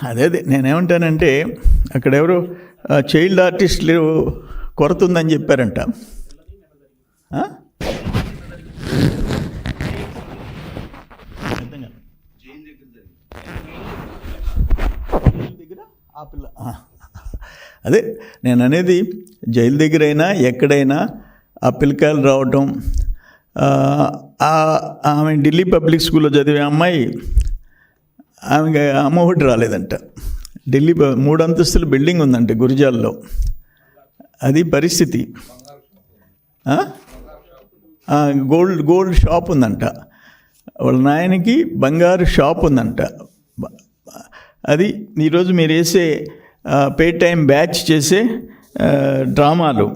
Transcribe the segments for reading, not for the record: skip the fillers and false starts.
అదే నేనేమంటానంటే అక్కడ ఎవరు చైల్డ్ ఆర్టిస్టులు కొరత ఉందని చెప్పారంట. అదే నేను అనేది, జైలు దగ్గరైనా ఎక్కడైనా ఆ పిల్లకాయలు రావటం. ఆమె ఢిల్లీ పబ్లిక్ స్కూల్లో చదివే అమ్మాయి, ఆమెకి అమ్మ ఒకటి రాలేదంట. ఢిల్లీ 3 అంతస్తుల బిల్డింగ్ ఉందంట గురిజాల్లో. అది పరిస్థితి. గోల్డ్ షాప్ ఉందంట వాళ్ళ నాయనకి, బంగారు షాప్ ఉందంట. అది ఈరోజు మీరు వేసే పే టైం బ్యాచ్ చేసే డ్రామాలు.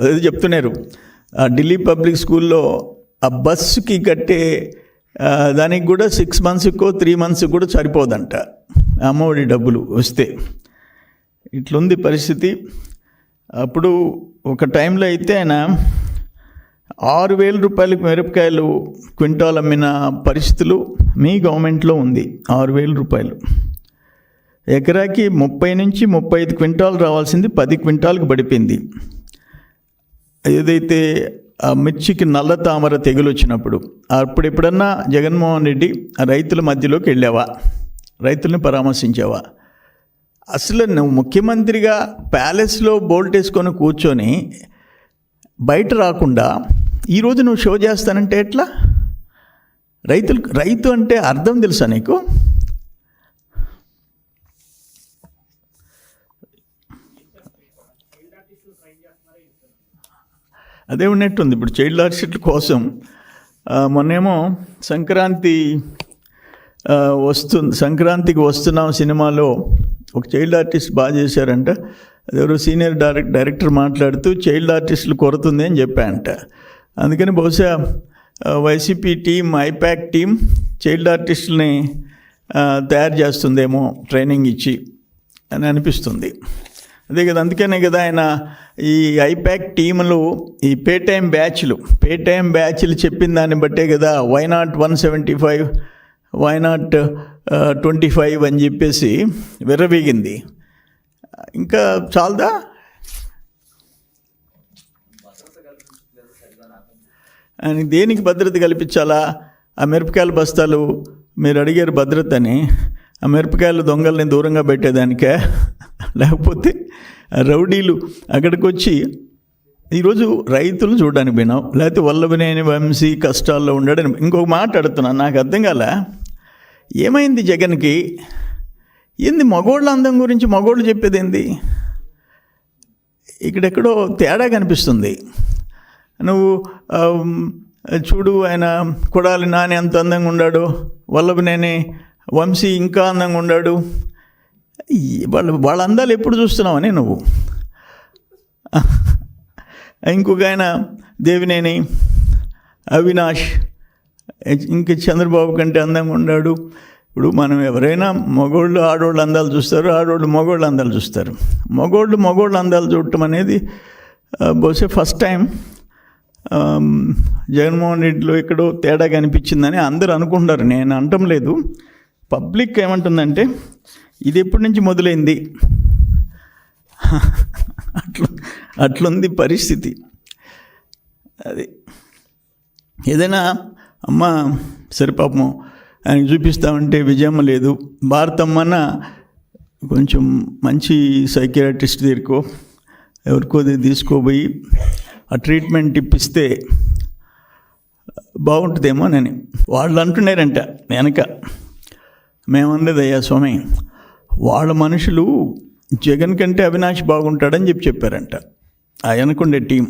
అదే చెప్తున్నారు, ఆ ఢిల్లీ పబ్లిక్ స్కూల్లో ఆ బస్సుకి కట్టే దానికి కూడా 6 మంత్స్కో 3 మంత్స్కి కూడా సరిపోదంట అమ్మఒడి డబ్బులు వస్తే. ఇట్లుంది పరిస్థితి. అప్పుడు ఒక టైంలో అయితే ఆయన 6,000 రూపాయలకు మిరపకాయలు క్వింటాల్ అమ్మిన పరిస్థితులు మీ గవర్నమెంట్లో ఉంది. 6,000 రూపాయలు. ఎకరాకి 30 నుంచి 35 క్వింటాలు రావాల్సింది 10 క్వింటాలకు పడిపోయింది. ఏదైతే ఆ మిర్చికి నల్ల తామర తెగులు వచ్చినప్పుడు, అప్పుడు ఎప్పుడన్నా జగన్మోహన్ రెడ్డి రైతుల మధ్యలోకి వెళ్ళావా? రైతుల్ని పరామర్శించావా? అసలు నువ్వు ముఖ్యమంత్రిగా ప్యాలెస్లో బోల్ట్ వేసుకొని కూర్చొని బయట రాకుండా ఈరోజు నువ్వు షో చేస్తానంటే ఎట్లా? రైతు అంటే అర్థం తెలుసా నీకు? అదే ఉన్నట్టుంది. ఇప్పుడు చైల్డ్ ఆర్టిస్టుల కోసం మొన్నేమో సంక్రాంతికి వస్తున్నాం సినిమాలో ఒక చైల్డ్ ఆర్టిస్ట్ బాగా చేశారంట. అదెవరో సీనియర్ డైరెక్టర్ మాట్లాడుతూ చైల్డ్ ఆర్టిస్టులు కొరతుంది అని చెప్పాయంట. అందుకని బహుశా YCP team, IPAC team child ఆర్టిస్టులని తయారు చేస్తుందేమో ట్రైనింగ్ ఇచ్చి అని అనిపిస్తుంది. అదే కదా, అందుకనే కదా ఆయన ఈ ఐపాక్ టీములు ఈ పే టైం బ్యాచ్లు చెప్పిన దాన్ని బట్టే కదా వై నాట్ 175, వై నాట్ 25 అని చెప్పేసి విర్రవీగింది. ఇంకా చాలదా? అని దేనికి భద్రత కల్పించాలా? ఆ మిరపకాయల బస్తాలు మీరు అడిగారు భద్రత అని, ఆ మిరపకాయల దొంగల్ని దూరంగా పెట్టేదానికే? లేకపోతే రౌడీలు అక్కడికి వచ్చి ఈరోజు రైతులు చూడడానికి పోయినావు, లేకపోతే వల్లభనేని వంశీ కష్టాల్లో ఉండడని ఇంకొక మాట అడుగుతున్నాను. నాకు అర్థం కాల, ఏమైంది జగన్కి? ఏంది మగోళ్ళ అందం గురించి మగోళ్ళు చెప్పేది ఏంది? ఇక్కడెక్కడో తేడా కనిపిస్తుంది. నువ్వు చూడు, ఆయన కొడాలి నాని ఎంత అందంగా ఉన్నాడు, వల్లభనేని వంశీ ఇంకా అందంగా ఉన్నాడు. వాళ్ళ అందాలు ఎప్పుడు చూస్తున్నావని నువ్వు. ఇంకొక ఆయన దేవినేని అవినాష్ ఇంక చంద్రబాబు కంటే అందంగా ఉన్నాడు. ఇప్పుడు మనం ఎవరైనా మగోళ్ళు ఆడోళ్ళు అందాలు చూస్తారు, ఆడోళ్ళు మగోళ్ళు అందాలు చూస్తారు. మగోళ్ళు అందాలు చూడటం అనేది బహుశా ఫస్ట్ టైం జగన్మోహన్ రెడ్డిలో ఎక్కడో తేడా కనిపించిందని అందరూ అనుకుంటారు. నేను అనటం లేదు. పబ్లిక్ ఏమంటుందంటే ఇది ఎప్పటి నుంచి మొదలైంది, అట్లుంది పరిస్థితి. అది ఏదైనా అమ్మ సరే పాపం ఆయన చూపిస్తామంటే విజయమ్మ లేదు, భారతమ్మన్న కొంచెం మంచి సైకియాట్రిస్ట్ దగ్గరకో ఎవరికో తీసుకోపోయి ఆ ట్రీట్మెంట్ ఇప్పిస్తే బాగుంటుందేమో అని వాళ్ళు అంటున్నారంట వెనక. మేమన్నది అయ్యా స్వామి, వాళ్ళ మనుషులు జగన్ కంటే అవినాష్ బాగుంటాడని చెప్పారంట ఆ వెనకుండే టీం.